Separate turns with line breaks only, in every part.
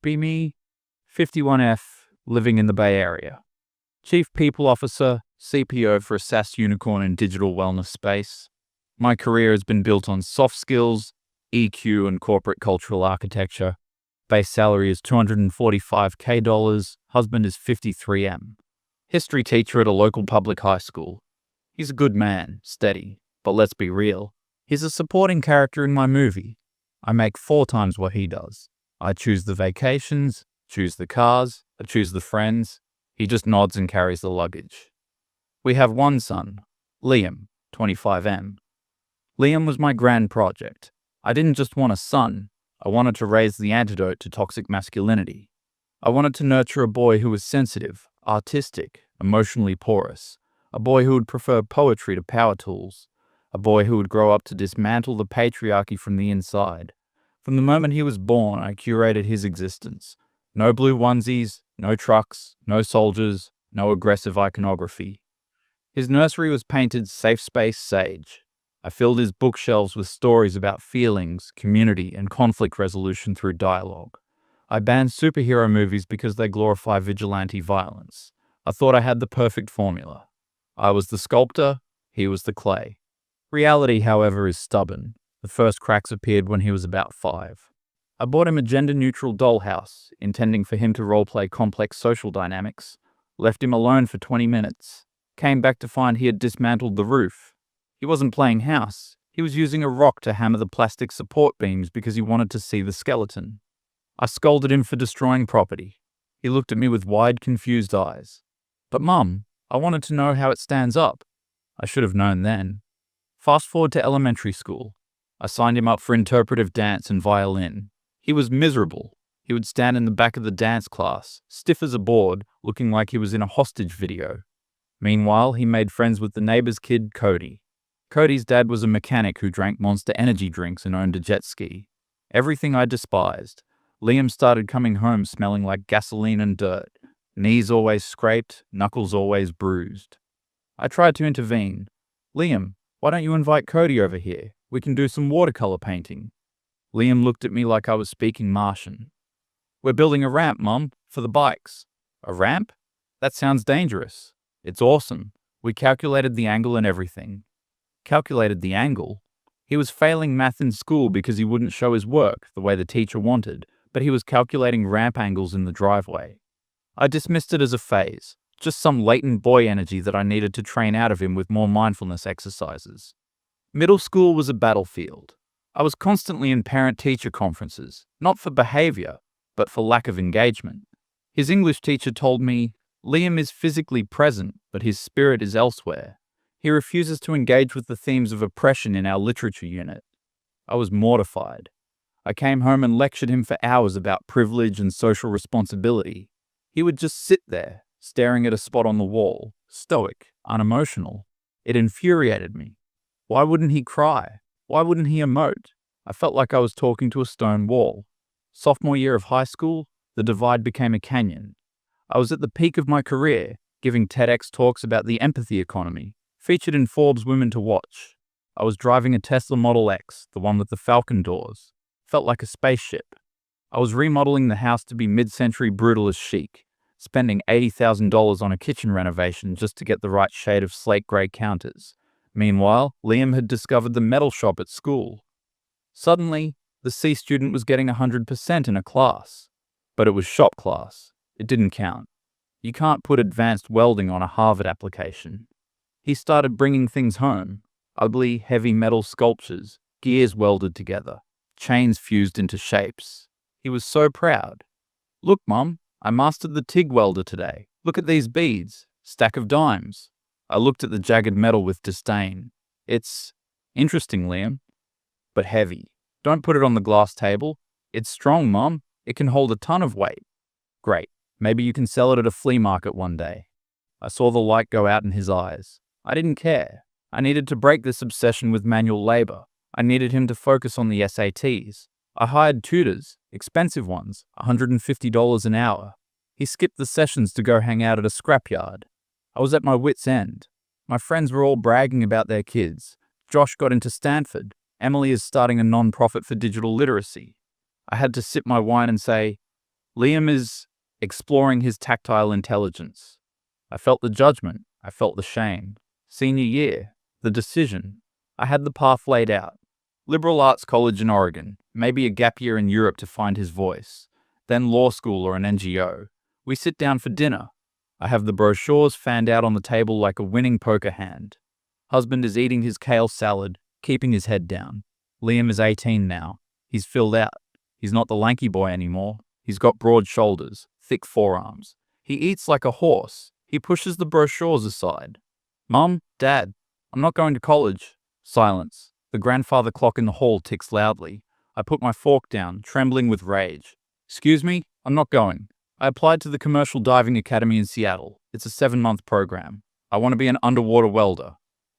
Be me, 51F, living in the Bay Area. Chief People Officer, CPO for a SaaS unicorn in digital wellness space. My career has been built on soft skills, EQ, and corporate cultural architecture. Base salary is $245K. Husband is 53M. History teacher at a local public high school. He's a good man, steady, but let's be real. He's a supporting character in my movie. I make 4 times what he does. I choose the vacations, choose the cars, I choose the friends. He just nods and carries the luggage. We have one son, Liam, 25M. Liam was my grand project. I didn't just want a son, I wanted to raise the antidote to toxic masculinity. I wanted to nurture a boy who was sensitive, artistic, emotionally porous, a boy who would prefer poetry to power tools, a boy who would grow up to dismantle the patriarchy from the inside. From the moment he was born, I curated his existence. No blue onesies, no trucks, no soldiers, no aggressive iconography. His nursery was painted safe space sage. I filled his bookshelves with stories about feelings, community, and conflict resolution through dialogue. I banned superhero movies because they glorify vigilante violence. I thought I had the perfect formula. I was the sculptor, he was the clay. Reality, however, is stubborn. The first cracks appeared when he was about 5. I bought him a gender-neutral dollhouse, intending for him to roleplay complex social dynamics, left him alone for 20 minutes, came back to find he had dismantled the roof. He wasn't playing house, he was using a rock to hammer the plastic support beams because he wanted to see the skeleton. I scolded him for destroying property. He looked at me with wide, confused eyes. But Mum, I wanted to know how it stands up. I should have known then. Fast forward to elementary school. I signed him up for interpretive dance and violin. He was miserable. He would stand in the back of the dance class, stiff as a board, looking like he was in a hostage video. Meanwhile, he made friends with the neighbor's kid, Cody. Cody's dad was a mechanic who drank Monster energy drinks and owned a jet ski. Everything I despised. Liam started coming home smelling like gasoline and dirt. Knees always scraped, knuckles always bruised. I tried to intervene. Liam, why don't you invite Cody over here? We can do some watercolor painting. Liam looked at me like I was speaking Martian. We're building a ramp, Mum, for the bikes. A ramp? That sounds dangerous. It's awesome. We calculated the angle and everything. Calculated the angle? He was failing math in school because he wouldn't show his work the way the teacher wanted, but he was calculating ramp angles in the driveway. I dismissed it as a phase, just some latent boy energy that I needed to train out of him with more mindfulness exercises. Middle school was a battlefield. I was constantly in parent-teacher conferences, not for behavior, but for lack of engagement. His English teacher told me, Liam is physically present, but his spirit is elsewhere. He refuses to engage with the themes of oppression in our literature unit. I was mortified. I came home and lectured him for hours about privilege and social responsibility. He would just sit there, staring at a spot on the wall, stoic, unemotional. It infuriated me. Why wouldn't he cry? Why wouldn't he emote? I felt like I was talking to a stone wall. Sophomore year of high school, the divide became a canyon. I was at the peak of my career, giving TEDx talks about the empathy economy, featured in Forbes Women to Watch. I was driving a Tesla Model X, the one with the Falcon doors. Felt like a spaceship. I was remodeling the house to be mid-century brutalist chic, spending $80,000 on a kitchen renovation just to get the right shade of slate grey counters. Meanwhile, Liam had discovered the metal shop at school. Suddenly, the C student was getting 100% in a class. But it was shop class. It didn't count. You can't put advanced welding on a Harvard application. He started bringing things home. Ugly, heavy metal sculptures, gears welded together, chains fused into shapes. He was so proud. Look, Mum, I mastered the TIG welder today. Look at these beads. Stack of dimes. I looked at the jagged metal with disdain. It's interesting, Liam, but heavy. Don't put it on the glass table. It's strong, Mum. It can hold a ton of weight. Great. Maybe you can sell it at a flea market one day. I saw the light go out in his eyes. I didn't care. I needed to break this obsession with manual labor. I needed him to focus on the SATs. I hired tutors, expensive ones, $150 an hour. He skipped the sessions to go hang out at a scrapyard. I was at my wit's end. My friends were all bragging about their kids. Josh got into Stanford. Emily is starting a non-profit for digital literacy. I had to sip my wine and say, Liam is exploring his tactile intelligence. I felt the judgment. I felt the shame. Senior year, the decision. I had the path laid out. Liberal arts college in Oregon, maybe a gap year in Europe to find his voice, then law school or an NGO. We sit down for dinner. I have the brochures fanned out on the table like a winning poker hand. Husband is eating his kale salad, keeping his head down. Liam is 18 now. He's filled out. He's not the lanky boy anymore. He's got broad shoulders, thick forearms. He eats like a horse. He pushes the brochures aside. Mum, Dad, I'm not going to college. Silence. The grandfather clock in the hall ticks loudly. I put my fork down, trembling with rage. Excuse me? I'm not going. I applied to the Commercial Diving Academy in Seattle. It's a 7-month program. I want to be an underwater welder.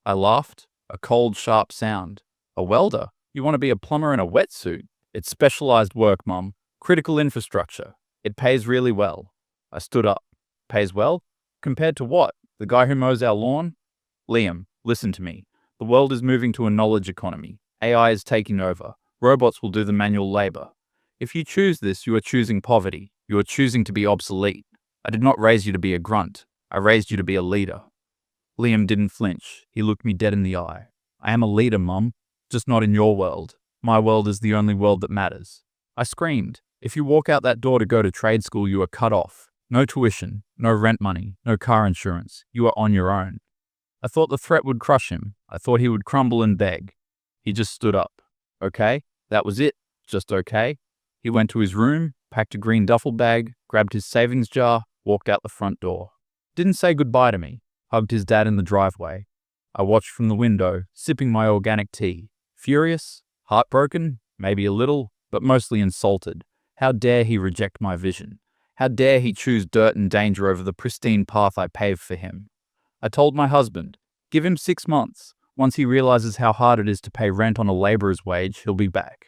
I laughed. A cold, sharp sound. A welder? You want to be a plumber in a wetsuit? It's specialized work, Mum. Critical infrastructure. It pays really well. I stood up. Pays well? Compared to what? The guy who mows our lawn? Liam, listen to me. The world is moving to a knowledge economy. AI is taking over. Robots will do the manual labor. If you choose this, you are choosing poverty. You are choosing to be obsolete. I did not raise you to be a grunt. I raised you to be a leader. Liam didn't flinch. He looked me dead in the eye. I am a leader, Mum. Just not in your world. My world is the only world that matters. I screamed. If you walk out that door to go to trade school, you are cut off. No tuition, no rent money, no car insurance. You are on your own. I thought the threat would crush him. I thought he would crumble and beg. He just stood up. Okay, that was it. Just okay. He went to his room, packed a green duffel bag, grabbed his savings jar, walked out the front door. Didn't say goodbye to me. Hugged his dad in the driveway. I watched from the window, sipping my organic tea. Furious, heartbroken, maybe a little, but mostly insulted. How dare he reject my vision? How dare he choose dirt and danger over the pristine path I paved for him? I told my husband, give him 6 months. Once he realizes how hard it is to pay rent on a laborer's wage, he'll be back.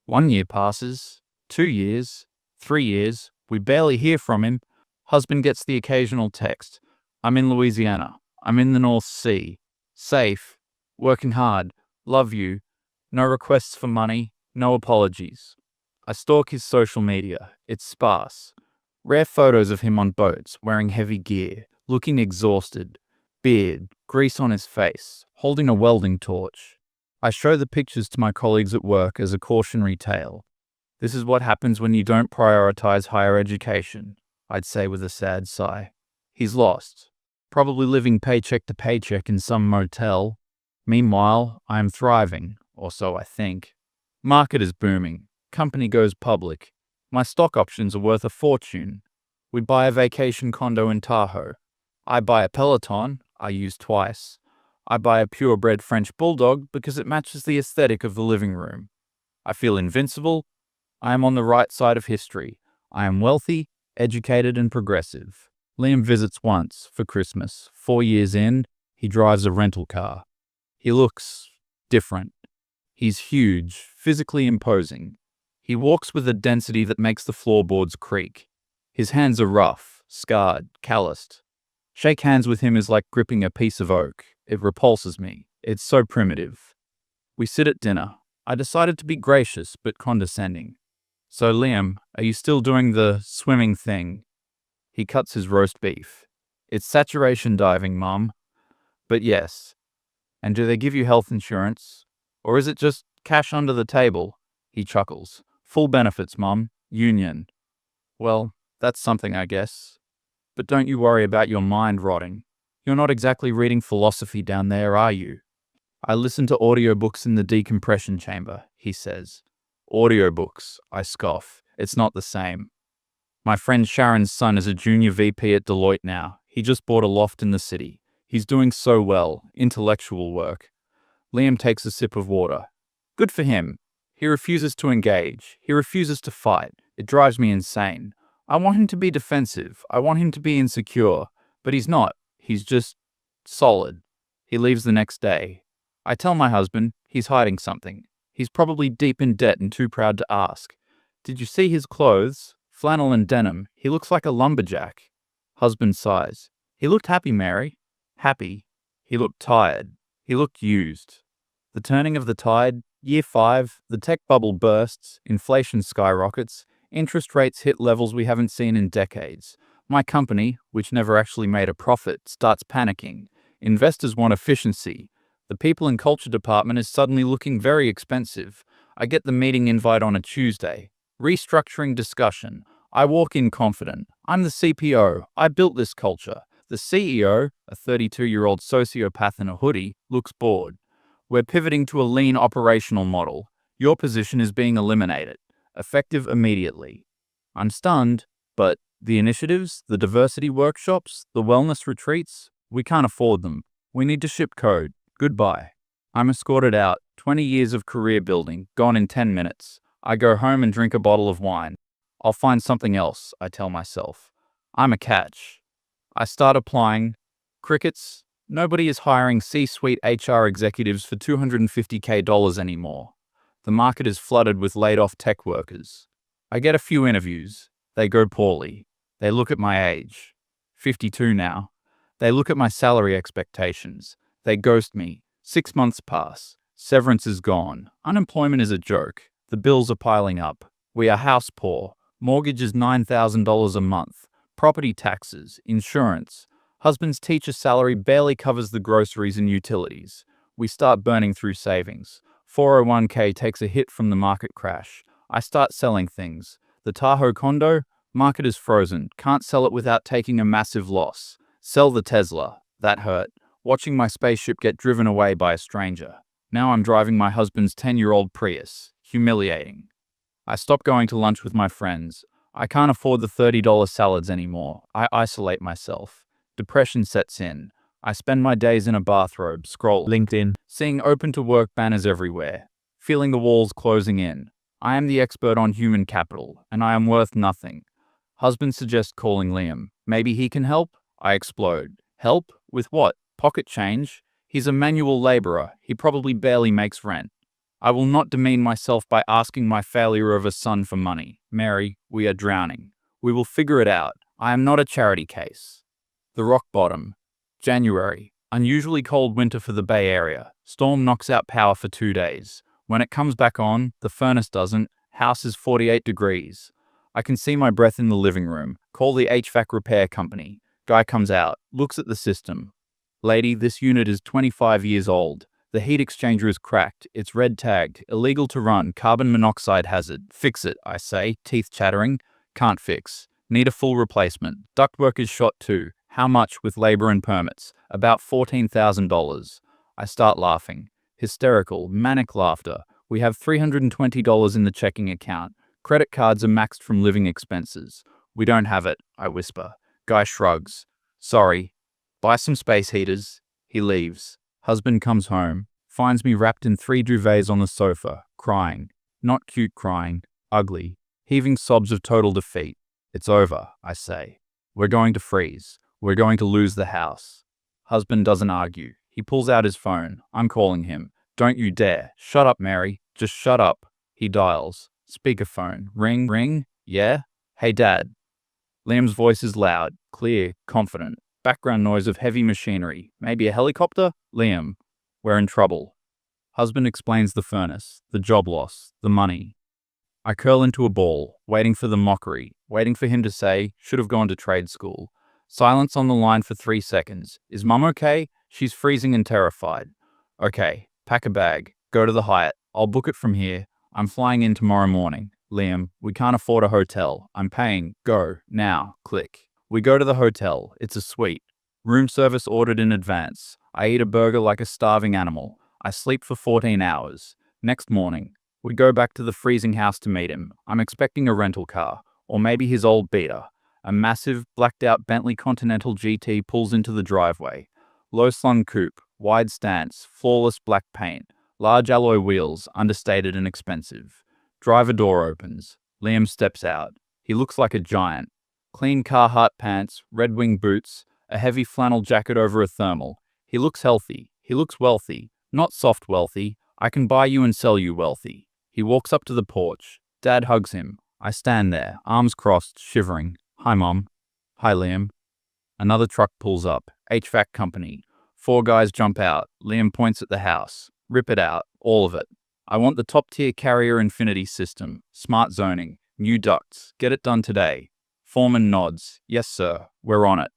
1 year passes, 2 years, 3 years. We barely hear from him. Husband gets the occasional text. I'm in Louisiana. I'm in the North Sea. Safe. Working hard. Love you. No requests for money. No apologies. I stalk his social media. It's sparse. Rare photos of him on boats, wearing heavy gear, looking exhausted. Beard, grease on his face, holding a welding torch. I show the pictures to my colleagues at work as a cautionary tale. This is what happens when you don't prioritize higher education, I'd say with a sad sigh. He's lost. Probably living paycheck to paycheck in some motel. Meanwhile, I am thriving, or so I think. Market is booming. Company goes public. My stock options are worth a fortune. We buy a vacation condo in Tahoe. I buy a Peloton, I use twice. I buy a purebred French bulldog because it matches the aesthetic of the living room. I feel invincible. I am on the right side of history. I am wealthy, educated, and progressive. Liam visits once, for Christmas. 4 years in, he drives a rental car. He looks different. He's huge, physically imposing. He walks with a density that makes the floorboards creak. His hands are rough, scarred, calloused. Shake hands with him is like gripping a piece of oak. It repulses me. It's so primitive. We sit at dinner. I decided to be gracious but condescending. So Liam, are you still doing the swimming thing? He cuts his roast beef. It's saturation diving, Mum. But yes. And do they give you health insurance? Or is it just cash under the table? He chuckles. Full benefits, Mum. Union. Well, that's something, I guess. But don't you worry about your mind rotting. You're not exactly reading philosophy down there, are you? I listen to audiobooks in the decompression chamber, he says. Audiobooks, I scoff. It's not the same. My friend Sharon's son is a junior VP at Deloitte now. He just bought a loft in the city. He's doing so well, intellectual work. Liam takes a sip of water. Good for him. He refuses to engage. He refuses to fight. It drives me insane. I want him to be defensive. I want him to be insecure. But he's not. He's just solid. He leaves the next day. I tell my husband he's hiding something. He's probably deep in debt and too proud to ask. Did you see his clothes? Flannel and denim. He looks like a lumberjack. Husband sighs. He looked happy, Mary. Happy. He looked tired. He looked used. The turning of the tide, year 5, the tech bubble bursts, inflation skyrockets. Interest rates hit levels we haven't seen in decades. My company, which never actually made a profit, starts panicking. Investors want efficiency. The people and culture department is suddenly looking very expensive. I get the meeting invite on a Tuesday. Restructuring discussion. I walk in confident. I'm the CPO. I built this culture. The CEO, a 32-year-old sociopath in a hoodie, looks bored. We're pivoting to a lean operational model. Your position is being eliminated. Effective immediately. I'm stunned, but the initiatives, the diversity workshops, the wellness retreats, we can't afford them. We need to ship code. Goodbye. I'm escorted out. 20 years of career building, gone in 10 minutes. I go home and drink a bottle of wine. I'll find something else, I tell myself. I'm a catch. I start applying. Crickets. Nobody is hiring C-suite HR executives for $250K anymore. The market is flooded with laid-off tech workers. I get a few interviews. They go poorly. They look at my age. 52 now. They look at my salary expectations. They ghost me. 6 months pass. Severance is gone. Unemployment is a joke. The bills are piling up. We are house poor. Mortgage is $9,000 a month. Property taxes, insurance. Husband's teacher salary barely covers the groceries and utilities. We start burning through savings. 401k takes a hit from the market crash. I start selling things. The Tahoe condo, market is frozen. Can't sell it without taking a massive loss. Sell the Tesla. That hurt. Watching my spaceship get driven away by a stranger. Now I'm driving my husband's 10-year-old Prius. Humiliating. I stop going to lunch with my friends. I can't afford the $30 salads anymore. I isolate myself. Depression sets in. I spend my days in a bathrobe, scroll LinkedIn, seeing open to work banners everywhere, feeling the walls closing in. I am the expert on human capital, and I am worth nothing. Husband suggests calling Liam. Maybe he can help? I explode. Help? With what? Pocket change? He's a manual laborer. He probably barely makes rent. I will not demean myself by asking my failure of a son for money. Mary, we are drowning. We will figure it out. I am not a charity case. The rock bottom. January. Unusually cold winter for the Bay Area. Storm knocks out power for 2 days. When it comes back on, the furnace doesn't. House is 48 degrees. I can see my breath in the living room. Call the HVAC repair company. Guy comes out, looks at the system. Lady, this unit is 25 years old. The heat exchanger is cracked. It's red tagged. Illegal to run. Carbon monoxide hazard. Fix it, I say, teeth chattering. Can't fix. Need a full replacement. Ductwork is shot too. How much with labor and permits? About $14,000. I start laughing. Hysterical, manic laughter. We have $320 in the checking account. Credit cards are maxed from living expenses. We don't have it, I whisper. Guy shrugs. Sorry. Buy some space heaters. He leaves. Husband comes home, finds me wrapped in 3 duvets on the sofa, crying. Not cute crying, ugly, heaving sobs of total defeat. It's over, I say. We're going to freeze. We're going to lose the house. Husband doesn't argue. He pulls out his phone. I'm calling him. Don't you dare. Shut up, Mary. Just shut up. He dials. Speakerphone. Ring, ring. Yeah? Hey, Dad. Liam's voice is loud, clear, confident. Background noise of heavy machinery. Maybe a helicopter? Liam. We're in trouble. Husband explains the furnace, the job loss, the money. I curl into a ball, waiting for the mockery, waiting for him to say, should have gone to trade school. Silence on the line for 3 seconds. Is Mum okay? She's freezing and terrified. Okay, pack a bag. Go to the Hyatt. I'll book it from here. I'm flying in tomorrow morning. Liam, we can't afford a hotel. I'm paying. Go. Now. Click. We go to the hotel. It's a suite. Room service ordered in advance. I eat a burger like a starving animal. I sleep for 14 hours. Next morning, we go back to the freezing house to meet him. I'm expecting a rental car, or maybe his old beater. A massive, blacked-out Bentley Continental GT pulls into the driveway. Low-slung coupe, wide stance, flawless black paint, large alloy wheels, understated and expensive. Driver door opens. Liam steps out. He looks like a giant. Clean Carhartt pants, Red Wing boots, a heavy flannel jacket over a thermal. He looks healthy. He looks wealthy. Not soft wealthy. I can buy you and sell you wealthy. He walks up to the porch. Dad hugs him. I stand there, arms crossed, shivering. Hi, Mom. Hi, Liam. Another truck pulls up. HVAC company. 4 guys jump out. Liam points at the house. Rip it out. All of it. I want the top-tier Carrier Infinity system. Smart zoning. New ducts. Get it done today. Foreman nods. Yes, sir. We're on it.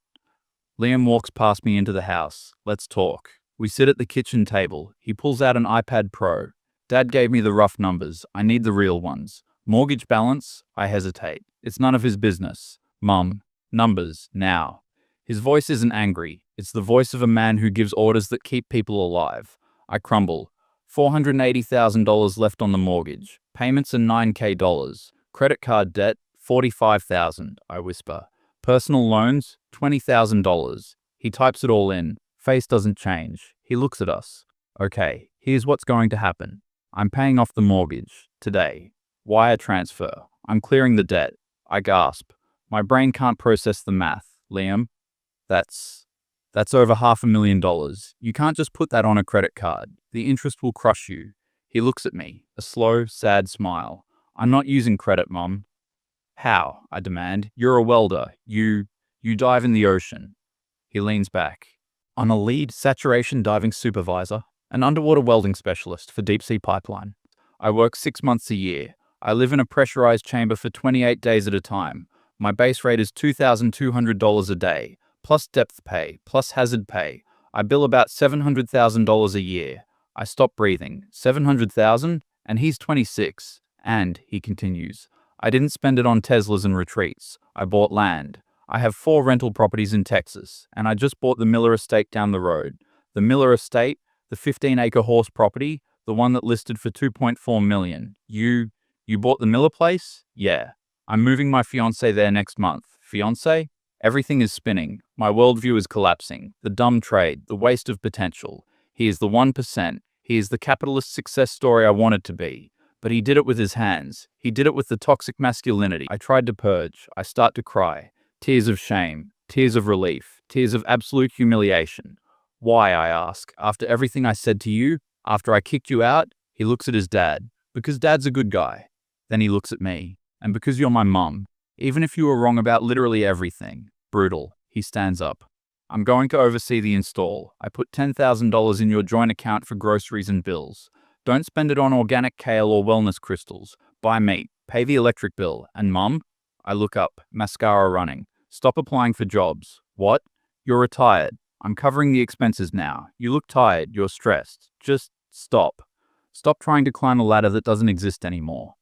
Liam walks past me into the house. Let's talk. We sit at the kitchen table. He pulls out an iPad Pro. Dad gave me the rough numbers. I need the real ones. Mortgage balance? I hesitate. It's none of his business. Mum. Numbers. Now. His voice isn't angry. It's the voice of a man who gives orders that keep people alive. I crumble. $480,000 left on the mortgage. Payments are $9K. Credit card debt, $45,000, I whisper. Personal loans, $20,000. He types it all in. Face doesn't change. He looks at us. Okay, here's what's going to happen. I'm paying off the mortgage. Today. Wire transfer. I'm clearing the debt. I gasp. My brain can't process the math. Liam, that's over $500,000. You can't just put that on a credit card. The interest will crush you. He looks at me, a slow, sad smile. I'm not using credit, Mum. How? I demand. You're a welder. You dive in the ocean. He leans back. I'm a lead saturation diving supervisor, an underwater welding specialist for deep sea pipeline. I work 6 months a year. I live in a pressurized chamber for 28 days at a time. My base rate is $2,200 a day, plus depth pay, plus hazard pay. I bill about $700,000 a year. I stop breathing. $700,000? And he's 26. And, he continues, I didn't spend it on Teslas and retreats. I bought land. I have 4 rental properties in Texas, and I just bought the Miller Estate down the road. The Miller Estate, the 15-acre horse property, the one that listed for $2.4 million. You bought the Miller place? Yeah. I'm moving my fiancé there next month. Fiancé? Everything is spinning. My worldview is collapsing. The dumb trade, the waste of potential. He is the 1%. He is the capitalist success story I wanted to be. But he did it with his hands. He did it with the toxic masculinity. I tried to purge. I start to cry. Tears of shame. Tears of relief. Tears of absolute humiliation. Why, I ask, after everything I said to you, after I kicked you out? He looks at his dad. Because Dad's a good guy. Then he looks at me. And because you're my mum. Even if you were wrong about literally everything. Brutal. He stands up. I'm going to oversee the install. I put $10,000 in your joint account for groceries and bills. Don't spend it on organic kale or wellness crystals. Buy meat. Pay the electric bill. And Mum? I look up. Mascara running. Stop applying for jobs. What? You're retired. I'm covering the expenses now. You look tired. You're stressed. Just stop. Stop trying to climb a ladder that doesn't exist anymore.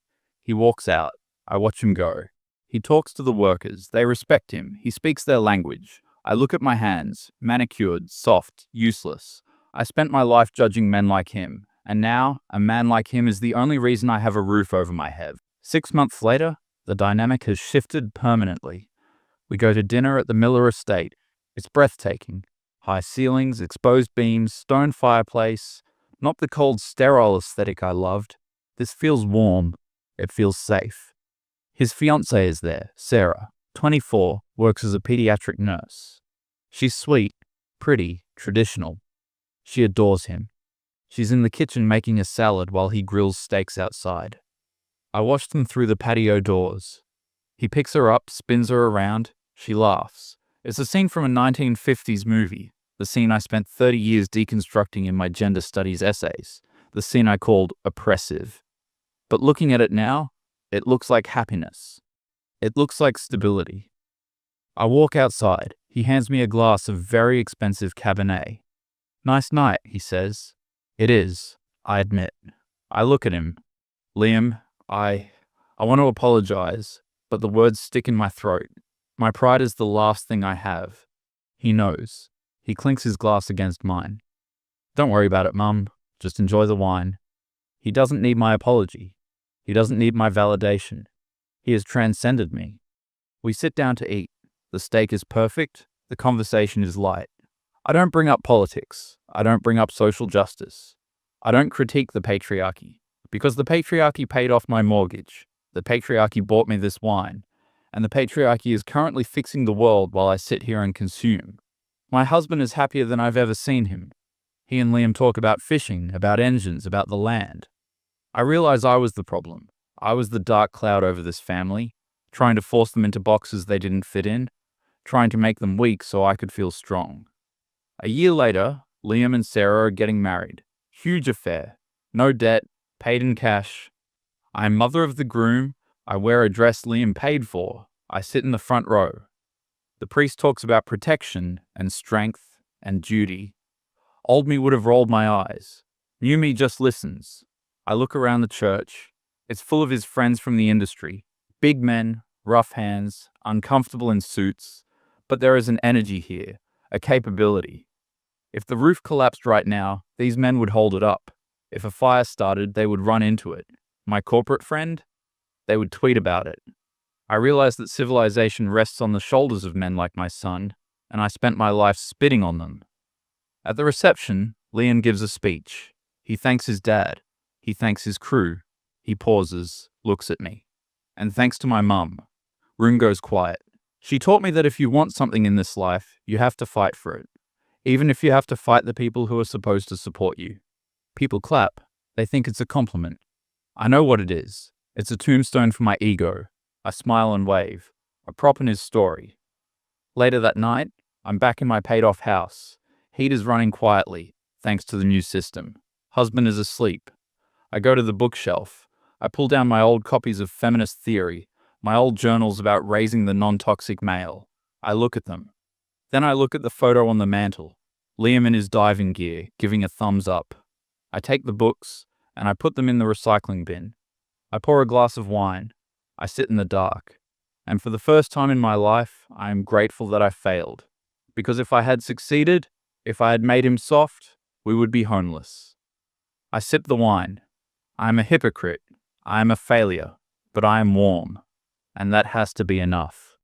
He walks out. I watch him go. He talks to the workers. They respect him. He speaks their language. I look at my hands. Manicured, soft, useless. I spent my life judging men like him. And now, a man like him is the only reason I have a roof over my head. 6 months later, the dynamic has shifted permanently. We go to dinner at the Miller Estate. It's breathtaking. High ceilings, exposed beams, stone fireplace. Not the cold, sterile aesthetic I loved. This feels warm. It feels safe. His fiancée is there, Sarah, 24, works as a pediatric nurse. She's sweet, pretty, traditional. She adores him. She's in the kitchen making a salad while he grills steaks outside. I watch them through the patio doors. He picks her up, spins her around. She laughs. It's a scene from a 1950s movie, the scene I spent 30 years deconstructing in my gender studies essays, the scene I called oppressive. But looking at it now, it looks like happiness. It looks like stability. I walk outside. He hands me a glass of very expensive Cabernet. Nice night, he says. It is, I admit. I look at him. Liam, I want to apologize, but the words stick in my throat. My pride is the last thing I have. He knows. He clinks his glass against mine. Don't worry about it, Mum. Just enjoy the wine. He doesn't need my apology. He doesn't need my validation. He has transcended me. We sit down to eat. The steak is perfect. The conversation is light. I don't bring up politics. I don't bring up social justice. I don't critique the patriarchy. Because the patriarchy paid off my mortgage. The patriarchy bought me this wine. And the patriarchy is currently fixing the world while I sit here and consume. My husband is happier than I've ever seen him. He and Liam talk about fishing, about engines, about the land. I realize I was the problem. I was the dark cloud over this family, trying to force them into boxes they didn't fit in, trying to make them weak so I could feel strong. A year later, Liam and Sarah are getting married. Huge affair. No debt, paid in cash. I am mother of the groom, I wear a dress Liam paid for. I sit in the front row. The priest talks about protection and strength and duty. Old me would have rolled my eyes. New me just listens. I look around the church. It's full of his friends from the industry. Big men, rough hands, uncomfortable in suits. But there is an energy here, a capability. If the roof collapsed right now, these men would hold it up. If a fire started, they would run into it. My corporate friend? They would tweet about it. I realized that civilization rests on the shoulders of men like my son, and I spent my life spitting on them. At the reception, Liam gives a speech. He thanks his dad. He thanks his crew. He pauses, looks at me. And thanks to my mum. Room goes quiet. She taught me that if you want something in this life, you have to fight for it. Even if you have to fight the people who are supposed to support you. People clap. They think it's a compliment. I know what it is. It's a tombstone for my ego. I smile and wave. A prop in his story. Later that night, I'm back in my paid-off house. Heat is running quietly, thanks to the new system. Husband is asleep. I go to the bookshelf. I pull down my old copies of Feminist theory, my old journals about raising the non-toxic male. I look at them. Then I look at the photo on the mantle. Liam in his diving gear, giving a thumbs up. I take the books, and I put them in the recycling bin. I pour a glass of wine. I sit in the dark. And for the first time in my life, I am grateful that I failed. Because if I had succeeded, if I had made him soft, we would be homeless. I sip the wine. I am a hypocrite. I am a failure. But I am warm. And that has to be enough.